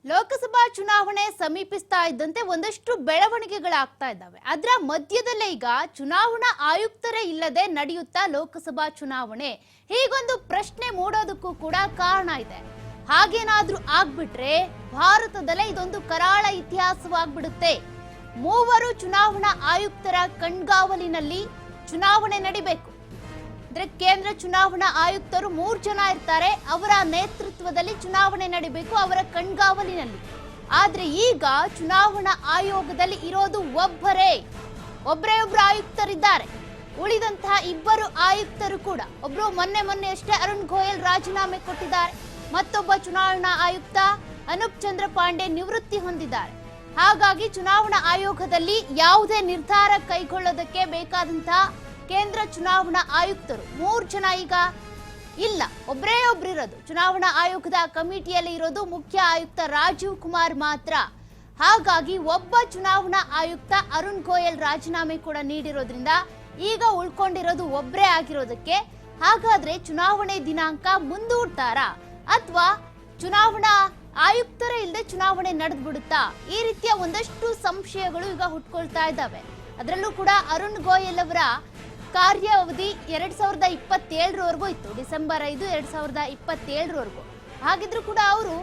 ಲೋಕಸಭಾ ಚುನಾವಣೆ ಸಮೀಪಿಸ್ತಾ ಇದ್ದಂತೆ ಒಂದಷ್ಟು ಬೆಳವಣಿಗೆಗಳಾಗ್ತಾ ಇದ್ದಾವೆ. ಅದರ ಮಧ್ಯದಲ್ಲೇ ಈಗ ಚುನಾವಣಾ ಆಯುಕ್ತರೇ ಇಲ್ಲದೆ ನಡೆಯುತ್ತಾ ಲೋಕಸಭಾ ಚುನಾವಣೆ, ಹೀಗೊಂದು ಪ್ರಶ್ನೆ ಮೂಡೋದಕ್ಕೂ ಕೂಡ ಕಾರಣ ಇದೆ. ಹಾಗೇನಾದ್ರೂ ಆಗ್ಬಿಟ್ರೆ ಭಾರತದಲ್ಲೇ ಇದೊಂದು ಕರಾಳ ಇತಿಹಾಸವಾಗ್ಬಿಡುತ್ತೆ. ಮೂವರು ಚುನಾವಣಾ ಆಯುಕ್ತರ ಕಣ್ಗಾವಲಿನಲ್ಲಿ ಚುನಾವಣೆ ನಡಿಬೇಕು. ಕೇಂದ್ರ ಚುನಾವಣಾ ಆಯುಕ್ತರು 3 ಜನ ಇರ್ತಾರೆ. ಅವರ ನೇತೃತ್ವದಲ್ಲಿ ಚುನಾವಣೆ ನಡಿಬೇಕು, ಅವರ ಕಣ್ಗಾವಲಿನಲ್ಲಿ. ಆದ್ರೆ ಈಗ ಚುನಾವಣಾ ಆಯೋಗದಲ್ಲಿ ಇರೋದು ಒಬ್ಬರೇ ಒಬ್ರು ಆಯುಕ್ತರಿದ್ದಾರೆ. ಉಳಿದಂತಹ 2 ಆಯುಕ್ತರು ಕೂಡ, ಒಬ್ರು ಮೊನ್ನೆಯಷ್ಟೇ ಅರುಣ್ ಗೋಯಲ್ ರಾಜೀನಾಮೆ ಕೊಟ್ಟಿದ್ದಾರೆ. ಮತ್ತೊಬ್ಬ ಚುನಾವಣಾ ಆಯುಕ್ತ ಅನೂಪ್ ಚಂದ್ರ ಪಾಂಡೆ ನಿವೃತ್ತಿ ಹೊಂದಿದ್ದಾರೆ. ಹಾಗಾಗಿ ಚುನಾವಣಾ ಆಯೋಗದಲ್ಲಿ ಯಾವುದೇ ನಿರ್ಧಾರ ಕೈಗೊಳ್ಳೋದಕ್ಕೆ ಬೇಕಾದಂತಹ ಕೇಂದ್ರ ಚುನಾವಣಾ ಆಯುಕ್ತರು 3 ಜನ ಈಗ ಇಲ್ಲ, ಒಬ್ಬರೇ ಇರೋದು. ಚುನಾವಣಾ ಆಯೋಗದ ಕಮಿಟಿಯಲ್ಲಿ ಇರೋದು ಮುಖ್ಯ ಆಯುಕ್ತ ರಾಜೀವ್ ಕುಮಾರ್ ಮಾತ್ರ. ಹಾಗಾಗಿ ಒಬ್ಬ ಚುನಾವಣಾ ಆಯುಕ್ತ ಅರುಣ್ ಗೋಯಲ್ ರಾಜೀನಾಮೆ ಕೂಡ ನೀಡಿರೋದ್ರಿಂದ ಈಗ ಉಳ್ಕೊಂಡಿರೋದು ಒಬ್ಬರೇ ಆಗಿರೋದಕ್ಕೆ ಹಾಗಾದ್ರೆ ಚುನಾವಣೆ ದಿನಾಂಕ ಮುಂದೂಡ್ತಾರಾ ಅಥವಾ ಚುನಾವಣಾ ಆಯುಕ್ತರೇ ಇಲ್ಲದೆ ಚುನಾವಣೆ ನಡೆದ್ಬಿಡುತ್ತಾ? ಈ ರೀತಿಯ ಒಂದಷ್ಟು ಸಂಶಯಗಳು ಈಗ ಹುಟ್ಕೊಳ್ತಾ ಇದ್ದಾವೆ. ಅದರಲ್ಲೂ ಕೂಡ ಅರುಣ್ ಗೋಯಲ್ ಅವರ ಕಾರ್ಯಾವಧಿ 2027ರವರೆಗೂ ಇತ್ತು, ಡಿಸೆಂಬರ್ 5, 2027ರವರೆಗೂ. ಹಾಗಿದ್ರು ಕೂಡ ಅವರು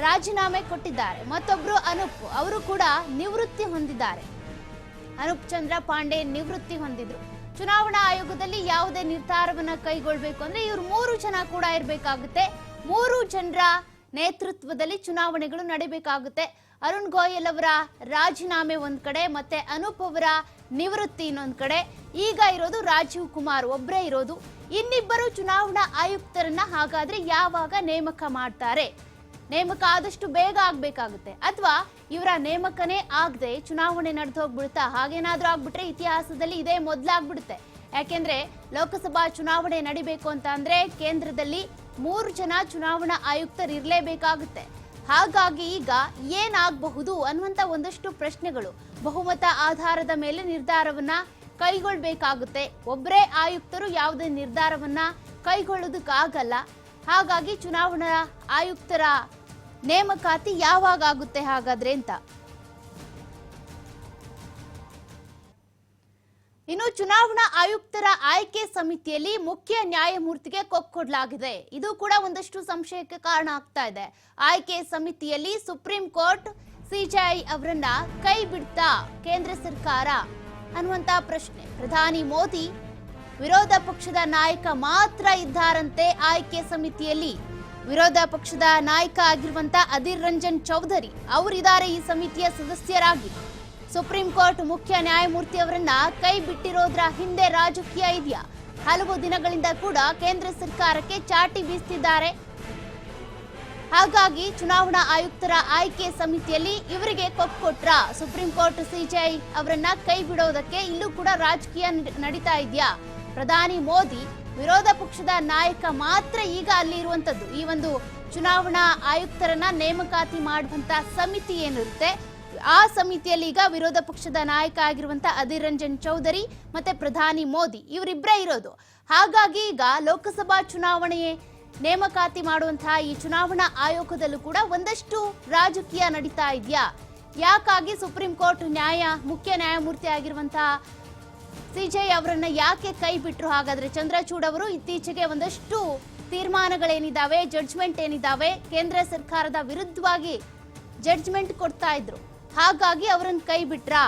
ರಾಜೀನಾಮೆ ಕೊಟ್ಟಿದ್ದಾರೆ. ಮತ್ತೊಬ್ರು ಅನೂಪ್, ಅವರು ಕೂಡ ನಿವೃತ್ತಿ ಹೊಂದಿದ್ದಾರೆ. ಅನೂಪ್ ಚಂದ್ರ ಪಾಂಡೆ ನಿವೃತ್ತಿ ಹೊಂದಿದ್ರು. ಚುನಾವಣಾ ಆಯೋಗದಲ್ಲಿ ಯಾವುದೇ ನಿರ್ಧಾರವನ್ನ ಕೈಗೊಳ್ಳಬೇಕು ಅಂದ್ರೆ ಇವರು 3 ಜನ ಕೂಡ ಇರಬೇಕಾಗುತ್ತೆ. 3 ಜನರ ನೇತೃತ್ವದಲ್ಲಿ ಚುನಾವಣೆಗಳು ನಡೀಬೇಕಾಗುತ್ತೆ. ಅರುಣ್ ಗೋಯಲ್ ಅವರ ರಾಜೀನಾಮೆ ಒಂದ್ ಕಡೆ, ಮತ್ತೆ ಅನೂಪ್ ಅವರ ನಿವೃತ್ತಿ ಇನ್ನೊಂದ್ ಕಡೆ. ಈಗ ಇರೋದು ರಾಜೀವ್ ಕುಮಾರ್ ಒಬ್ಬರೇ ಇರೋದು. ಇನ್ನಿಬ್ಬರು ಚುನಾವಣಾ ಆಯುಕ್ತರನ್ನ ಹಾಗಾದ್ರೆ ಯಾವಾಗ ನೇಮಕ ಮಾಡ್ತಾರೆ? ನೇಮಕ ಆದಷ್ಟು ಬೇಗ ಆಗ್ಬೇಕಾಗುತ್ತೆ, ಅಥವಾ ಇವರ ನೇಮಕನೇ ಆಗದೆ ಚುನಾವಣೆ ನಡೆದು ಹೋಗ್ಬಿಡುತ್ತಾ? ಹಾಗೇನಾದ್ರೂ ಆಗ್ಬಿಟ್ರೆ ಇತಿಹಾಸದಲ್ಲಿ ಇದೇ ಮೊದಲಾಗ್ಬಿಡುತ್ತೆ. ಯಾಕೆಂದ್ರೆ ಲೋಕಸಭಾ ಚುನಾವಣೆ ನಡಿಬೇಕು ಅಂತ ಅಂದ್ರೆ ಕೇಂದ್ರದಲ್ಲಿ 3 ಜನ ಚುನಾವಣಾ ಆಯುಕ್ತರು ಇರಲೇಬೇಕಾಗುತ್ತೆ. ಹಾಗಾಗಿ ಈಗ ಏನಾಗಬಹುದು ಅನ್ನುವಂತ ಒಂದಷ್ಟು ಪ್ರಶ್ನೆಗಳು. ಬಹುಮತ ಆಧಾರದ ಮೇಲೆ ನಿರ್ಧಾರವನ್ನ ಕೈಗೊಳ್ಳಬೇಕಾಗುತ್ತೆ. ಒಬ್ಬರೇ ಆಯುಕ್ತರು ಯಾವುದೇ ನಿರ್ಧಾರವನ್ನ ಕೈಗೊಳ್ಳೋದಕ್ಕಾಗಲ್ಲ. ಹಾಗಾಗಿ ಚುನಾವಣಾ ಆಯುಕ್ತರ ನೇಮಕಾತಿ ಯಾವಾಗ ಆಗುತ್ತೆ ಹಾಗಾದ್ರೆ ಅಂತ. ಇನ್ನು ಚುನಾವಣಾ ಆಯುಕ್ತರ ಆಯ್ಕೆ ಸಮಿತಿಯಲ್ಲಿ ಮುಖ್ಯ ನ್ಯಾಯಮೂರ್ತಿಗೆ ಕೊಡಲಾಗಿದೆ. ಇದು ಕೂಡ ಒಂದಷ್ಟು ಸಂಶಯಕ್ಕೆ ಕಾರಣ ಆಗ್ತಾ ಇದೆ. ಆಯ್ಕೆ ಸಮಿತಿಯಲ್ಲಿ ಸುಪ್ರೀಂ ಕೋರ್ಟ್ ಸಿಜೆಐ ಅವರನ್ನ ಕೈ ಬಿಡ್ತಾ ಕೇಂದ್ರ ಸರ್ಕಾರ ಅನ್ನುವಂತ ಪ್ರಶ್ನೆ. ಪ್ರಧಾನಿ ಮೋದಿ ವಿರೋಧ ಪಕ್ಷದ ನಾಯಕ ಮಾತ್ರ ಇದ್ದಾರಂತೆ ಆಯ್ಕೆ ಸಮಿತಿಯಲ್ಲಿ. ವಿರೋಧ ಪಕ್ಷದ ನಾಯಕ ಆಗಿರುವಂತ ಅಧೀರ್ ರಂಜನ್ ಚೌಧರಿ ಅವರಿದ್ದಾರೆ ಈ ಸಮಿತಿಯ ಸದಸ್ಯರಾಗಿ. ಸುಪ್ರೀಂ ಕೋರ್ಟ್ ಮುಖ್ಯ ನ್ಯಾಯಮೂರ್ತಿ ಅವರನ್ನ ಕೈ ಬಿಟ್ಟಿರೋದ್ರ ಹಿಂದೆ ರಾಜಕೀಯ ಇದೆಯಾ? ಹಲವು ದಿನಗಳಿಂದ ಕೂಡ ಕೇಂದ್ರ ಸರ್ಕಾರಕ್ಕೆ ಚಾಟಿ ಬೀಸ್ತಿದ್ದಾರೆ. ಹಾಗಾಗಿ ಚುನಾವಣಾ ಆಯುಕ್ತರ ಆಯ್ಕೆ ಸಮಿತಿಯಲ್ಲಿ ಇವರಿಗೆ ಕೊಟ್ರ ಸುಪ್ರೀಂ ಕೋರ್ಟ್ ಸಿಜೆಐ ಅವರನ್ನ ಕೈ ಬಿಡೋದಕ್ಕೆ ಇಲ್ಲೂ ಕೂಡ ರಾಜಕೀಯ ನಡೀತಾ ಇದೆಯಾ? ಪ್ರಧಾನಿ ಮೋದಿ ವಿರೋಧ ಪಕ್ಷದ ನಾಯಕ ಮಾತ್ರ ಈಗ ಅಲ್ಲಿ ಇರುವಂತದ್ದು. ಈ ಒಂದು ಚುನಾವಣಾ ಆಯುಕ್ತರನ್ನ ನೇಮಕಾತಿ ಮಾಡುವಂತ ಸಮಿತಿ ಏನಿರುತ್ತೆ, ಆ ಸಮಿತಿಯಲ್ಲಿ ಈಗ ವಿರೋಧ ಪಕ್ಷದ ನಾಯಕ ಆಗಿರುವಂತ ಅಧೀರ್ ರಂಜನ್ ಚೌಧರಿ ಮತ್ತೆ ಪ್ರಧಾನಿ ಮೋದಿ ಇವರಿಬ್ಬರೇ ಇರೋದು. ಹಾಗಾಗಿ ಈಗ ಲೋಕಸಭಾ ಚುನಾವಣೆ ನೇಮಕಾತಿ ಮಾಡುವಂತಹ ಈ ಚುನಾವಣಾ ಆಯೋಗದಲ್ಲೂ ಕೂಡ ಒಂದಷ್ಟು ರಾಜಕೀಯ ನಡೀತಾ ಇದೆಯಾ? ಯಾಕಾಗಿ ಸುಪ್ರೀಂ ಕೋರ್ಟ್ ಮುಖ್ಯ ನ್ಯಾಯಮೂರ್ತಿ ಆಗಿರುವಂತಹ ಸಿಜೆಐ ಅವರನ್ನ ಯಾಕೆ ಕೈ ಬಿಟ್ರು? ಹಾಗಾದ್ರೆ ಚಂದ್ರಚೂಡ್ ಅವರು ಇತ್ತೀಚೆಗೆ ಒಂದಷ್ಟು ತೀರ್ಮಾನಗಳೇನಿದಾವೆ, ಜಡ್ಜ್ಮೆಂಟ್ ಏನಿದಾವೆ, ಕೇಂದ್ರ ಸರ್ಕಾರದ ವಿರುದ್ಧವಾಗಿ ಜಡ್ಜ್ಮೆಂಟ್ ಕೊಡ್ತಾ ಇದ್ರು. ಹಾಗಾಗಿ ಅವರನ್ನು ಕೈ ಬಿಟ್ರಾ?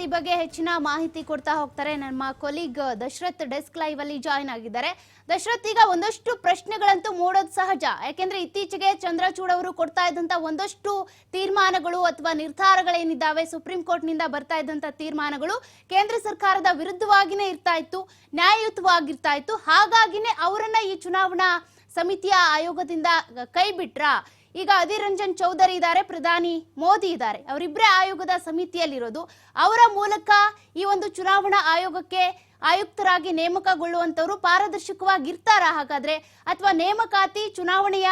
ಈ ಬಗ್ಗೆ ಹೆಚ್ಚಿನ ಮಾಹಿತಿ ಕೊಡ್ತಾ ಹೋಗ್ತಾರೆ ನಮ್ಮ ಕೊಲೀಗ್ ದಶರಥ್. ಡೆಸ್ಕ್ ಲೈವ್ ಅಲ್ಲಿ ಜಾಯಿನ್ ಆಗಿದ್ದಾರೆ. ದಶರಥ್, ಈಗ ಒಂದಷ್ಟು ಪ್ರಶ್ನೆಗಳಂತೂ ಮೂಡೋದು ಸಹಜ. ಯಾಕೆಂದ್ರೆ ಇತ್ತೀಚೆಗೆ ಚಂದ್ರಚೂಡ್ ಅವರು ಕೊಡ್ತಾ ಇದ್ದಂತ ಒಂದಷ್ಟು ತೀರ್ಮಾನಗಳು ಅಥವಾ ನಿರ್ಧಾರಗಳೇನಿದ್ದಾವೆ, ಸುಪ್ರೀಂ ಕೋರ್ಟ್ ನಿಂದ ಬರ್ತಾ ಇದ್ದಂತ ತೀರ್ಮಾನಗಳು ಕೇಂದ್ರ ಸರ್ಕಾರದ ವಿರುದ್ಧವಾಗಿನೇ ಇರ್ತಾ ಇತ್ತು, ನ್ಯಾಯಯುತವಾಗಿರ್ತಾ ಇತ್ತು. ಹಾಗಾಗಿನೇ ಅವರನ್ನ ಈ ಚುನಾವಣಾ ಸಮಿತಿಯ ಆಯೋಗದಿಂದ ಕೈ ಬಿಟ್ರಾ? ಈಗ ಅಧೀರ್ ರಂಜನ್ ಚೌಧರಿ ಇದ್ದಾರೆ, ಪ್ರಧಾನಿ ಮೋದಿ ಇದ್ದಾರೆ, ಅವರಿಬ್ಬರೇ ಆಯೋಗದ ಸಮಿತಿಯಲ್ಲಿರೋದು. ಅವರ ಮೂಲಕ ಈ ಒಂದು ಚುನಾವಣಾ ಆಯೋಗಕ್ಕೆ ಆಯುಕ್ತರಾಗಿ ನೇಮಕಗೊಳ್ಳುವಂತವರು ಪಾರದರ್ಶಕವಾಗಿರ್ತಾರಾ ಹಾಗಾದ್ರೆ? ಅಥವಾ ನೇಮಕಾತಿ ಚುನಾವಣೆಯ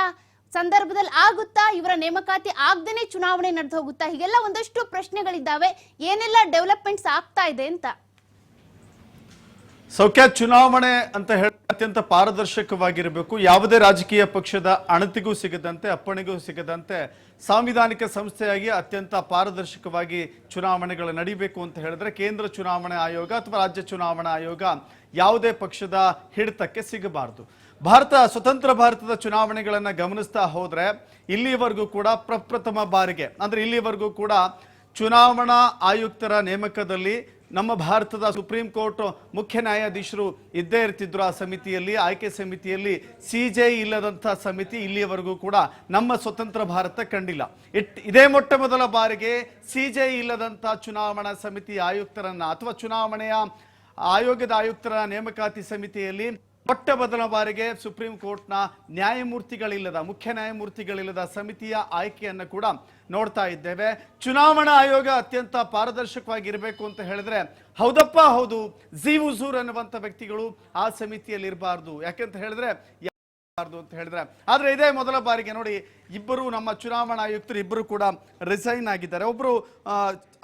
ಸಂದರ್ಭದಲ್ಲಿ ಆಗುತ್ತಾ, ಇವರ ನೇಮಕಾತಿ ಆಗದೇನೆ ಚುನಾವಣೆ ನಡೆದು ಹೋಗುತ್ತಾ? ಹೀಗೆಲ್ಲ ಒಂದಷ್ಟು ಪ್ರಶ್ನೆಗಳಿದ್ದಾವೆ. ಏನೆಲ್ಲ ಡೆವಲಪ್ಮೆಂಟ್ಸ್ ಆಗ್ತಾ ಇದೆ ಅಂತ. ಸೌಖ್ಯ, ಚುನಾವಣೆ ಅಂತ ಹೇಳಿ ಅತ್ಯಂತ ಪಾರದರ್ಶಕವಾಗಿರಬೇಕು. ಯಾವುದೇ ರಾಜಕೀಯ ಪಕ್ಷದ ಅಣತಿಗೂ ಸಿಗದಂತೆ, ಅಪ್ಪಣೆಗೂ ಸಿಗದಂತೆ ಸಾಂವಿಧಾನಿಕ ಸಂಸ್ಥೆಯಾಗಿ ಅತ್ಯಂತ ಪಾರದರ್ಶಕವಾಗಿ ಚುನಾವಣೆಗಳು ನಡೀಬೇಕು ಅಂತ ಹೇಳಿದ್ರೆ ಕೇಂದ್ರ ಚುನಾವಣಾ ಆಯೋಗ ಅಥವಾ ರಾಜ್ಯ ಚುನಾವಣಾ ಆಯೋಗ ಯಾವುದೇ ಪಕ್ಷದ ಹಿಡಿತಕ್ಕೆ ಸಿಗಬಾರದು. ಸ್ವತಂತ್ರ ಭಾರತದ ಚುನಾವಣೆಗಳನ್ನು ಗಮನಿಸ್ತಾ ಹೋದ್ರೆ ಇಲ್ಲಿವರೆಗೂ ಕೂಡ ಪ್ರಪ್ರಥಮ ಬಾರಿಗೆ ಅಂದ್ರೆ ಇಲ್ಲಿವರೆಗೂ ಕೂಡ ಚುನಾವಣಾ ಆಯುಕ್ತರ ನೇಮಕದಲ್ಲಿ ನಮ್ಮ ಭಾರತದ ಸುಪ್ರೀಂ ಕೋರ್ಟ್ ಮುಖ್ಯ ನ್ಯಾಯಾಧೀಶರು ಇದ್ದೇ ಇರ್ತಿದ್ರು. ಆ ಸಮಿತಿಯಲ್ಲಿ, ಆಯ್ಕೆ ಸಮಿತಿಯಲ್ಲಿ ಸಿಜೆ ಇಲ್ಲದಂಥ ಸಮಿತಿ ಇಲ್ಲಿಯವರೆಗೂ ಕೂಡ ನಮ್ಮ ಸ್ವತಂತ್ರ ಭಾರತ ಕಂಡಿಲ್ಲ. ಇದೇ ಮೊಟ್ಟ ಮೊದಲ ಬಾರಿಗೆ ಸಿಜೆ ಇಲ್ಲದಂಥ ಚುನಾವಣಾ ಸಮಿತಿ ಆಯುಕ್ತರನ್ನ ಅಥವಾ ಚುನಾವಣೆಯ ಆಯೋಗದ ಆಯುಕ್ತರ ನೇಮಕಾತಿ ಸಮಿತಿಯಲ್ಲಿ ಮೊಟ್ಟ ಮೊದಲ ಬಾರಿಗೆ ಸುಪ್ರೀಂ ಕೋರ್ಟ್ನ ನ್ಯಾಯಮೂರ್ತಿಗಳಿಲ್ಲದ, ಮುಖ್ಯ ನ್ಯಾಯಮೂರ್ತಿಗಳಿಲ್ಲದ ಸಮಿತಿಯ ಆಯ್ಕೆಯನ್ನು ಕೂಡ ನೋಡ್ತಾ ಇದ್ದೇವೆ. ಚುನಾವಣಾ ಆಯೋಗ ಅತ್ಯಂತ ಪಾರದರ್ಶಕವಾಗಿರಬೇಕು ಅಂತ ಹೇಳಿದ್ರೆ ಹೌದಪ್ಪ ಹೌದು, ಝೀವುಝೂರ್ ಅನ್ನುವಂಥ ವ್ಯಕ್ತಿಗಳು ಆ ಸಮಿತಿಯಲ್ಲಿ ಇರಬಾರ್ದು. ಯಾಕೆಂತ ಹೇಳಿದ್ರೆ ಅಂತ ಹೇಳಿದ್ರೆ ಆದ್ರೆ ಇದೇ ಮೊದಲ ಬಾರಿಗೆ ನೋಡಿ, ಇಬ್ಬರು ನಮ್ಮ ಚುನಾವಣಾ ಆಯುಕ್ತರು ಇಬ್ಬರು ಕೂಡ ರಿಸೈನ್ ಆಗಿದ್ದಾರೆ. ಒಬ್ರು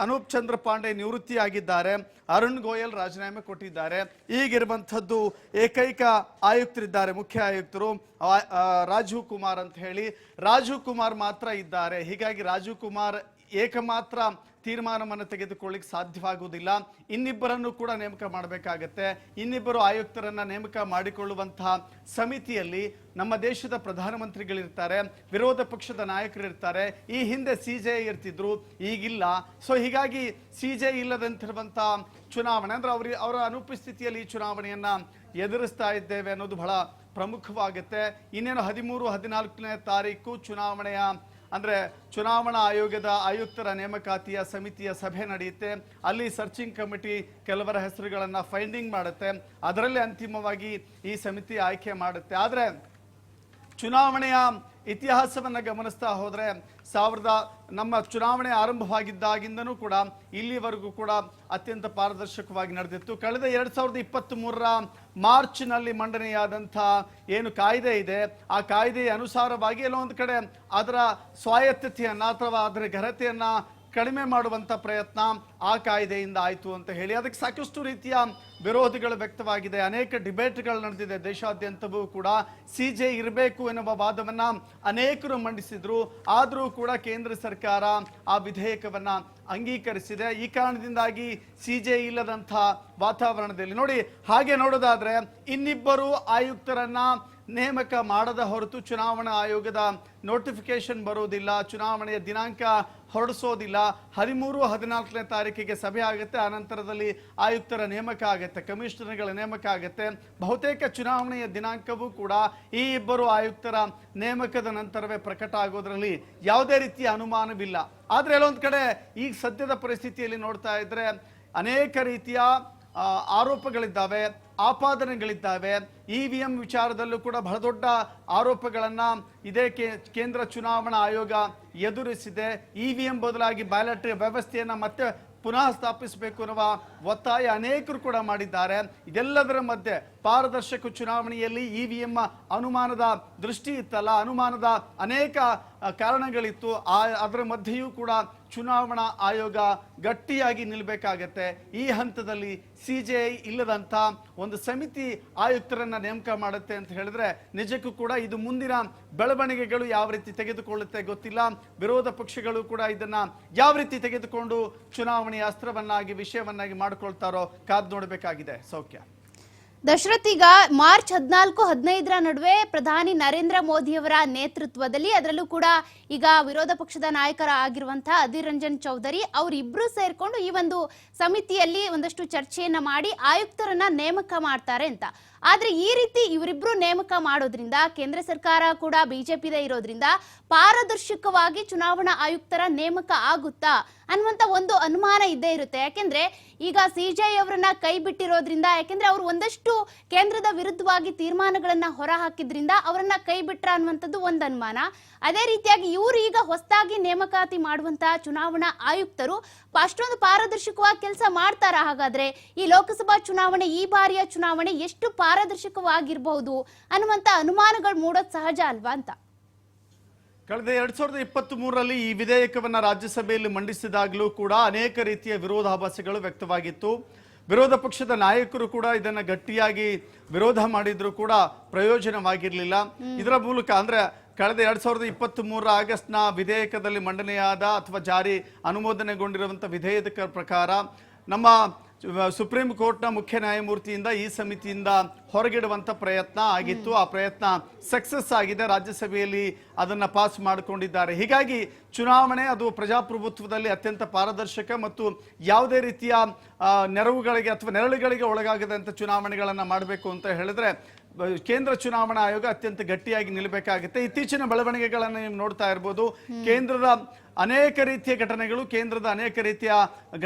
ಅನೂಪ್ ಚಂದ್ರ ಪಾಂಡೆ ನಿವೃತ್ತಿ ಆಗಿದ್ದಾರೆ, ಅರುಣ್ ಗೋಯಲ್ ರಾಜೀನಾಮೆ ಕೊಟ್ಟಿದ್ದಾರೆ. ಈಗಿರುವಂಥದ್ದು ಏಕೈಕ ಆಯುಕ್ತರಿದ್ದಾರೆ, ಮುಖ್ಯ ಆಯುಕ್ತರು ರಾಜೀವ್ ಕುಮಾರ್ ಅಂತ ಹೇಳಿ. ರಾಜೀವ್ ಕುಮಾರ್ ಮಾತ್ರ ಇದ್ದಾರೆ. ಹೀಗಾಗಿ ರಾಜೀವ್ ಕುಮಾರ್ ಏಕಮಾತ್ರ ತೀರ್ಮಾನವನ್ನು ತೆಗೆದುಕೊಳ್ಳಿಕ್ಕೆ ಸಾಧ್ಯವಾಗುವುದಿಲ್ಲ. ಇನ್ನಿಬ್ಬರನ್ನು ಕೂಡ ನೇಮಕ ಮಾಡಬೇಕಾಗತ್ತೆ. ಇನ್ನಿಬ್ಬರು ಆಯುಕ್ತರನ್ನ ನೇಮಕ ಮಾಡಿಕೊಳ್ಳುವಂತಹ ಸಮಿತಿಯಲ್ಲಿ ನಮ್ಮ ದೇಶದ ಪ್ರಧಾನಮಂತ್ರಿಗಳಿರ್ತಾರೆ, ವಿರೋಧ ಪಕ್ಷದ ನಾಯಕರಿರ್ತಾರೆ. ಈ ಹಿಂದೆ ಸಿಜೆ ಇರ್ತಿದ್ರು, ಈಗಿಲ್ಲ. ಸೊ ಹೀಗಾಗಿ ಸಿಜೆ ಇಲ್ಲದಂತಿರುವಂತಹ ಚುನಾವಣೆ ಅಂದ್ರೆ ಅವರ ಅನುಪಸ್ಥಿತಿಯಲ್ಲಿ ಈ ಚುನಾವಣೆಯನ್ನ ಎದುರಿಸ್ತಾ ಇದ್ದೇವೆ ಅನ್ನೋದು ಬಹಳ ಪ್ರಮುಖವಾಗುತ್ತೆ. ಇನ್ನೇನು 13-14ನೇ ತಾರೀಕು ಚುನಾವಣಾ ಆಯೋಗದ ಆಯುಕ್ತರ ನೇಮಕಾತಿಯ ಸಮಿತಿಯ ಸಭೆ ನಡೆಯುತ್ತೆ. ಅಲ್ಲಿ ಸರ್ಚಿಂಗ್ ಕಮಿಟಿ ಕೆಲವರ ಹೆಸರುಗಳನ್ನು ಫೈಂಡಿಂಗ್ ಮಾಡುತ್ತೆ. ಅದರಲ್ಲಿ ಅಂತಿಮವಾಗಿ ಈ ಸಮಿತಿ ಆಯ್ಕೆ ಮಾಡುತ್ತೆ. ಆದರೆ ಚುನಾವಣೆಯ ಇತಿಹಾಸವನ್ನು ಗಮನಿಸ್ತಾ ಹೋದರೆ ನಮ್ಮ ಚುನಾವಣೆ ಆರಂಭವಾಗಿದ್ದಾಗಿಂದನೂ ಕೂಡ ಇಲ್ಲಿವರೆಗೂ ಕೂಡ ಅತ್ಯಂತ ಪಾರದರ್ಶಕವಾಗಿ ನಡೆದಿತ್ತು. ಕಳೆದ 2023ರ ಮಾರ್ಚ್ನಲ್ಲಿ ಮಂಡನೆಯಾದಂಥ ಏನು ಕಾಯ್ದೆ ಇದೆ, ಆ ಕಾಯ್ದೆಯ ಅನುಸಾರವಾಗಿ ಎಲ್ಲೋ ಒಂದು ಕಡೆ ಅದರ ಸ್ವಾಯತ್ತತೆಯನ್ನು ಅಥವಾ ಅದರ ಘನತೆಯನ್ನು ಕಡಿಮೆ ಮಾಡುವಂಥ ಪ್ರಯತ್ನ ಆ ಕಾಯ್ದೆಯಿಂದ ಆಯಿತು ಅಂತ ಹೇಳಿ ಅದಕ್ಕೆ ಸಾಕಷ್ಟು ರೀತಿಯ ವಿರೋಧಗಳು ವ್ಯಕ್ತವಾಗಿದೆ. ಅನೇಕ ಡಿಬೇಟ್ಗಳು ನಡೆದಿದೆ ದೇಶಾದ್ಯಂತವೂ ಕೂಡ. ಸಿಜೆ ಇರಬೇಕು ಎನ್ನುವ ವಾದವನ್ನು ಅನೇಕರು ಮಂಡಿಸಿದ್ರು. ಆದರೂ ಕೂಡ ಕೇಂದ್ರ ಸರ್ಕಾರ ಆ ವಿಧೇಯಕವನ್ನು ಅಂಗೀಕರಿಸಿದೆ. ಈ ಕಾರಣದಿಂದಾಗಿ ಸಿಜೆ ಇಲ್ಲದಂಥ ವಾತಾವರಣದಲ್ಲಿ ನೋಡಿ, ಹಾಗೆ ನೋಡೋದಾದ್ರೆ ಇನ್ನಿಬ್ಬರು ಆಯುಕ್ತರನ್ನ ನೇಮಕ ಮಾಡದ ಹೊರತು ಚುನಾವಣಾ ಆಯೋಗದ ನೋಟಿಫಿಕೇಶನ್ ಬರೋದಿಲ್ಲ, ಚುನಾವಣೆಯ ದಿನಾಂಕ ಹೊರಡಿಸೋದಿಲ್ಲ. 13-14ನೇ ತಾರೀಕಿಗೆ ಸಭೆ ಆಗುತ್ತೆ. ಆನಂತರದಲ್ಲಿ ಆಯುಕ್ತರ ನೇಮಕ ಆಗುತ್ತೆ, ಕಮಿಷನರ್ಗಳ ನೇಮಕ ಆಗುತ್ತೆ. ಬಹುತೇಕ ಚುನಾವಣೆಯ ದಿನಾಂಕವೂ ಕೂಡ ಈ ಇಬ್ಬರು ಆಯುಕ್ತರ ನೇಮಕದ ನಂತರವೇ ಪ್ರಕಟ ಆಗೋದ್ರಲ್ಲಿ ಯಾವುದೇ ರೀತಿಯ ಅನುಮಾನವಿಲ್ಲ. ಆದರೆ ಎಲ್ಲೊಂದು ಕಡೆ ಈಗ ಸದ್ಯದ ಪರಿಸ್ಥಿತಿಯಲ್ಲಿ ನೋಡ್ತಾ ಇದ್ರೆ ಅನೇಕ ರೀತಿಯ ಆರೋಪಗಳಿದ್ದಾವೆ, ಆಪಾದನೆಗಳಿದ್ದಾವೆ. EVM ವಿಚಾರದಲ್ಲೂ ಕೂಡ ಬಹಳ ದೊಡ್ಡ ಆರೋಪಗಳನ್ನು ಇದೇ ಕೇಂದ್ರ ಚುನಾವಣಾ ಆಯೋಗ ಎದುರಿಸಿದೆ. EVM ಬದಲಾಗಿ ಬ್ಯಾಲೆಟ್ ವ್ಯವಸ್ಥೆಯನ್ನು ಮತ್ತೆ ಪುನಃ ಸ್ಥಾಪಿಸಬೇಕು ಅನ್ನುವ ಒತ್ತಾಯ ಅನೇಕರು ಕೂಡ ಮಾಡಿದ್ದಾರೆ. ಇದೆಲ್ಲದರ ಮಧ್ಯೆ ಪಾರದರ್ಶಕ ಚುನಾವಣೆಯಲ್ಲಿ EVM ಅನುಮಾನದ ದೃಷ್ಟಿ ಇತ್ತಲ್ಲ, ಅನುಮಾನದ ಅನೇಕ ಕಾರಣಗಳಿತ್ತು. ಅದರ ಮಧ್ಯೆಯೂ ಕೂಡ ಚುನಾವಣಾ ಆಯೋಗ ಗಟ್ಟಿಯಾಗಿ ನಿಲ್ಲಬೇಕಾಗತ್ತೆ. ಈ ಹಂತದಲ್ಲಿ ಸಿಜೆ ಇಲ್ಲದಂಥ ಒಂದು ಸಮಿತಿ ಆಯುಕ್ತರನ್ನ ನೇಮಕ ಮಾಡುತ್ತೆ ಅಂತ ಹೇಳಿದ್ರೆ ನಿಜಕ್ಕೂ ಕೂಡ ಇದು ಮುಂದಿನ ಬೆಳವಣಿಗೆಗಳು ಯಾವ ರೀತಿ ತೆಗೆದುಕೊಳ್ಳುತ್ತೆ ಗೊತ್ತಿಲ್ಲ. ವಿರೋಧ ಪಕ್ಷಗಳು ಕೂಡ ಇದನ್ನ ಯಾವ ರೀತಿ ತೆಗೆದುಕೊಂಡು ಚುನಾವಣೆಯ ಅಸ್ತ್ರವನ್ನಾಗಿ ವಿಷಯವನ್ನಾಗಿ ಮಾಡಿಕೊಳ್ತಾರೋ ಕಾದು ನೋಡಬೇಕಾಗಿದೆ. ಸೌಖ್ಯ. ದಶರಥ್, ಈಗ ಮಾರ್ಚ್ 14-15ರ ನಡುವೆ ಪ್ರಧಾನಿ ನರೇಂದ್ರ ಮೋದಿಯವರ ನೇತೃತ್ವದಲ್ಲಿ, ಅದರಲ್ಲೂ ಕೂಡ ಈಗ ವಿರೋಧ ಪಕ್ಷದ ನಾಯಕರ ಆಗಿರುವಂತಹ ಅಧೀರ್ ರಂಜನ್ ಚೌಧರಿ ಅವರಿಬ್ರು ಸೇರ್ಕೊಂಡು ಈ ಒಂದು ಸಮಿತಿಯಲ್ಲಿ ಒಂದಷ್ಟು ಚರ್ಚೆಯನ್ನ ಮಾಡಿ ಆಯುಕ್ತರನ್ನ ನೇಮಕ ಮಾಡ್ತಾರೆ ಅಂತ. ಆದ್ರೆ ಈ ರೀತಿ ಇವರಿಬ್ರು ನೇಮಕ ಮಾಡೋದ್ರಿಂದ ಕೇಂದ್ರ ಸರ್ಕಾರ ಕೂಡ ಬಿಜೆಪಿದೇ ಇರೋದ್ರಿಂದ ಪಾರದರ್ಶಕವಾಗಿ ಚುನಾವಣಾ ಆಯುಕ್ತರ ನೇಮಕ ಆಗುತ್ತಾ ಅನ್ನುವಂತ ಒಂದು ಅನುಮಾನ ಇದ್ದೇ ಇರುತ್ತೆ. ಯಾಕೆಂದ್ರೆ ಈಗ ಸಿಜೆ ಅವರನ್ನ ಕೈ ಬಿಟ್ಟಿರೋದ್ರಿಂದ, ಯಾಕೆಂದ್ರೆ ಅವರು ಒಂದಷ್ಟು ಕೇಂದ್ರದ ವಿರುದ್ಧವಾಗಿ ತೀರ್ಮಾನಗಳನ್ನ ಹೊರ ಹಾಕಿದ್ರಿಂದ ಅವರನ್ನ ಕೈ ಬಿಟ್ರ ಅನ್ನುವಂಥದ್ದು ಒಂದು ಅನುಮಾನ. ಅದೇ ರೀತಿಯಾಗಿ ಇವರು ಈಗ ಹೊಸದಾಗಿ ನೇಮಕಾತಿ ಮಾಡುವಂತಹ ಚುನಾವಣಾ ಆಯುಕ್ತರು ಅಷ್ಟೊಂದು ಪಾರದರ್ಶಕವಾಗಿ ಕೆಲಸ ಮಾಡ್ತಾರ? ಹಾಗಾದ್ರೆ ಈ ಲೋಕಸಭಾ ಚುನಾವಣೆ, ಈ ಬಾರಿಯ ಚುನಾವಣೆ ಎಷ್ಟು ಪಾರದರ್ಶಕವಾಗಿರಬಹುದು ಅನ್ನುವಂತ ಅನುಮಾನಗಳು ಮೂಡೋದು ಸಹಜ ಅಲ್ವಾ ಅಂತ. ಕಳೆದ 2023ರಲ್ಲಿ ಈ ವಿಧೇಯಕವನ್ನ ರಾಜ್ಯಸಭೆಯಲ್ಲಿ ಮಂಡಿಸಿದಾಗಲೂ ಕೂಡ ಅನೇಕ ರೀತಿಯ ವಿರೋಧಾಭಾಸಗಳು ವ್ಯಕ್ತವಾಗಿತ್ತು. ವಿರೋಧ ಪಕ್ಷದ ನಾಯಕರು ಕೂಡ ಇದನ್ನ ಗಟ್ಟಿಯಾಗಿ ವಿರೋಧ ಮಾಡಿದ್ರು ಕೂಡ ಪ್ರಯೋಜನವಾಗಿರಲಿಲ್ಲ. ಇದರ ಮೂಲಕ ಅಂದ್ರೆ ಕಳೆದ 2023 ಆಗಸ್ಟ್ನ ವಿಧೇಯಕದಲ್ಲಿ ಮಂಡನೆಯಾದ ಅಥವಾ ಜಾರಿ ಅನುಮೋದನೆಗೊಂಡಿರುವಂತಹ ವಿಧೇಯಕ ಪ್ರಕಾರ ನಮ್ಮ ಸುಪ್ರೀಂ ಕೋರ್ಟ್ನ ಮುಖ್ಯ ನ್ಯಾಯಮೂರ್ತಿಯಿಂದ ಈ ಸಮಿತಿಯಿಂದ ಹೊರಗಿಡುವಂತ ಪ್ರಯತ್ನ ಆಗಿತ್ತು. ಆ ಪ್ರಯತ್ನ ಸಕ್ಸಸ್ ಆಗಿದೆ. ರಾಜ್ಯಸಭೆಯಲ್ಲಿ ಅದನ್ನ ಪಾಸ್ ಮಾಡಿಕೊಂಡಿದ್ದಾರೆ. ಹೀಗಾಗಿ ಚುನಾವಣೆ ಅದು ಪ್ರಜಾಪ್ರಭುತ್ವದಲ್ಲಿ ಅತ್ಯಂತ ಪಾರದರ್ಶಕ ಮತ್ತು ಯಾವುದೇ ರೀತಿಯ ನೆರವುಗಳಿಗೆ ಅಥವಾ ನೆರಳುಗಳಿಗೆ ಒಳಗಾಗದಂತ ಚುನಾವಣೆಗಳನ್ನ ಮಾಡಬೇಕು ಅಂತ ಹೇಳಿದ್ರೆ ಕೇಂದ್ರ ಚುನಾವಣಾ ಆಯೋಗ ಅತ್ಯಂತ ಗಟ್ಟಿಯಾಗಿ ನಿಲ್ಲಬೇಕಾಗುತ್ತೆ. ಇತ್ತೀಚಿನ ಬೆಳವಣಿಗೆಗಳನ್ನು ನೀವು ನೋಡ್ತಾ ಇರ್ಬೋದು. ಕೇಂದ್ರದ ಅನೇಕ ರೀತಿಯ ಘಟನೆಗಳು, ಕೇಂದ್ರದ ಅನೇಕ ರೀತಿಯ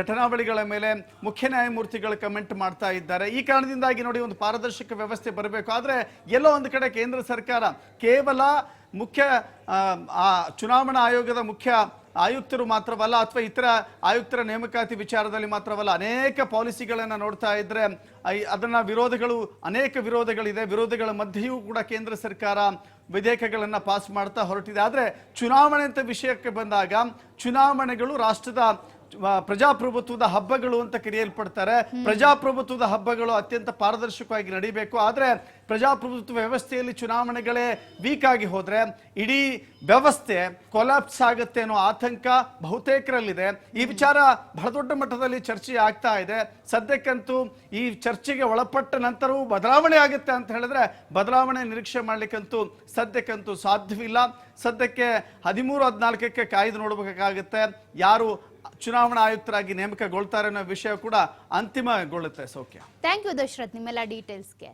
ಘಟನಾವಳಿಗಳ ಮೇಲೆ ಮುಖ್ಯ ನ್ಯಾಯಮೂರ್ತಿಗಳು ಕಮೆಂಟ್ ಮಾಡ್ತಾ ಇದ್ದಾರೆ. ಈ ಕಾರಣದಿಂದಾಗಿ ನೋಡಿ, ಒಂದು ಪಾರದರ್ಶಕ ವ್ಯವಸ್ಥೆ ಬರಬೇಕು. ಆದರೆ ಎಲ್ಲೋ ಒಂದು ಕಡೆ ಕೇಂದ್ರ ಸರ್ಕಾರ ಕೇವಲ ಮುಖ್ಯ ಚುನಾವಣಾ ಆಯೋಗದ ಮುಖ್ಯ ಆಯುಕ್ತರು ಮಾತ್ರವಲ್ಲ ಅಥವಾ ಇತರ ಆಯುಕ್ತರ ನೇಮಕಾತಿ ವಿಚಾರದಲ್ಲಿ ಮಾತ್ರವಲ್ಲ, ಅನೇಕ ಪಾಲಿಸಿಗಳನ್ನು ನೋಡ್ತಾ ಇದ್ರೆ ಅದನ್ನ ಅನೇಕ ವಿರೋಧಗಳಿದೆ. ವಿರೋಧಗಳ ಮಧ್ಯೆಯೂ ಕೂಡ ಕೇಂದ್ರ ಸರ್ಕಾರ ವಿಧೇಯಕಗಳನ್ನು ಪಾಸ್ ಮಾಡ್ತಾ ಹೊರಟಿದೆ. ಆದರೆ ಚುನಾವಣೆ ಅಂತ ವಿಷಯಕ್ಕೆ ಬಂದಾಗ ಚುನಾವಣೆಗಳು ರಾಷ್ಟ್ರದ ಪ್ರಜಾಪ್ರಭುತ್ವದ ಹಬ್ಬಗಳು ಅಂತ ಕರೆಯಲ್ಪಡ್ತಾರೆ. ಪ್ರಜಾಪ್ರಭುತ್ವದ ಹಬ್ಬಗಳು ಅತ್ಯಂತ ಪಾರದರ್ಶಕವಾಗಿ ನಡೀಬೇಕು. ಆದರೆ ಪ್ರಜಾಪ್ರಭುತ್ವ ವ್ಯವಸ್ಥೆಯಲ್ಲಿ ಚುನಾವಣೆಗಳೇ ವೀಕ್ ಆಗಿ ಹೋದ್ರೆ ಇಡೀ ವ್ಯವಸ್ಥೆ ಕೊಲಾಪ್ಸ್ ಆಗುತ್ತೆ ಅನ್ನೋ ಆತಂಕ ಬಹುತೇಕರಲ್ಲಿದೆ. ಈ ವಿಚಾರ ಬಹಳ ದೊಡ್ಡ ಮಟ್ಟದಲ್ಲಿ ಚರ್ಚೆ ಆಗ್ತಾ ಇದೆ. ಸದ್ಯಕ್ಕಂತೂ ಈ ಚರ್ಚೆಗೆ ಒಳಪಟ್ಟ ನಂತರವೂ ಬದಲಾವಣೆ ಆಗುತ್ತೆ ಅಂತ ಹೇಳಿದ್ರೆ ಬದಲಾವಣೆ ನಿರೀಕ್ಷೆ ಮಾಡ್ಲಿಕ್ಕಂತೂ ಸದ್ಯಕ್ಕಂತೂ ಸಾಧ್ಯವಿಲ್ಲ. ಸದ್ಯಕ್ಕೆ 13-14ಕ್ಕೆ ಕಾಯ್ದು ನೋಡಬೇಕಾಗುತ್ತೆ ಯಾರು ಚುನಾವಣಾ ಆಯುಕ್ತರಾಗಿ ನೇಮಕಗೊಳ್ತಾರೆ ಅನ್ನೋ ವಿಷಯ ಕೂಡ ಅಂತಿಮಗೊಳ್ಳುತ್ತೆ. ಸೌಖ್ಯ, ಥ್ಯಾಂಕ್ ಯು ದಶರಥ್ ನಿಮ್ಮೆಲ್ಲ ಡೀಟೇಲ್ಸ್ಗೆ.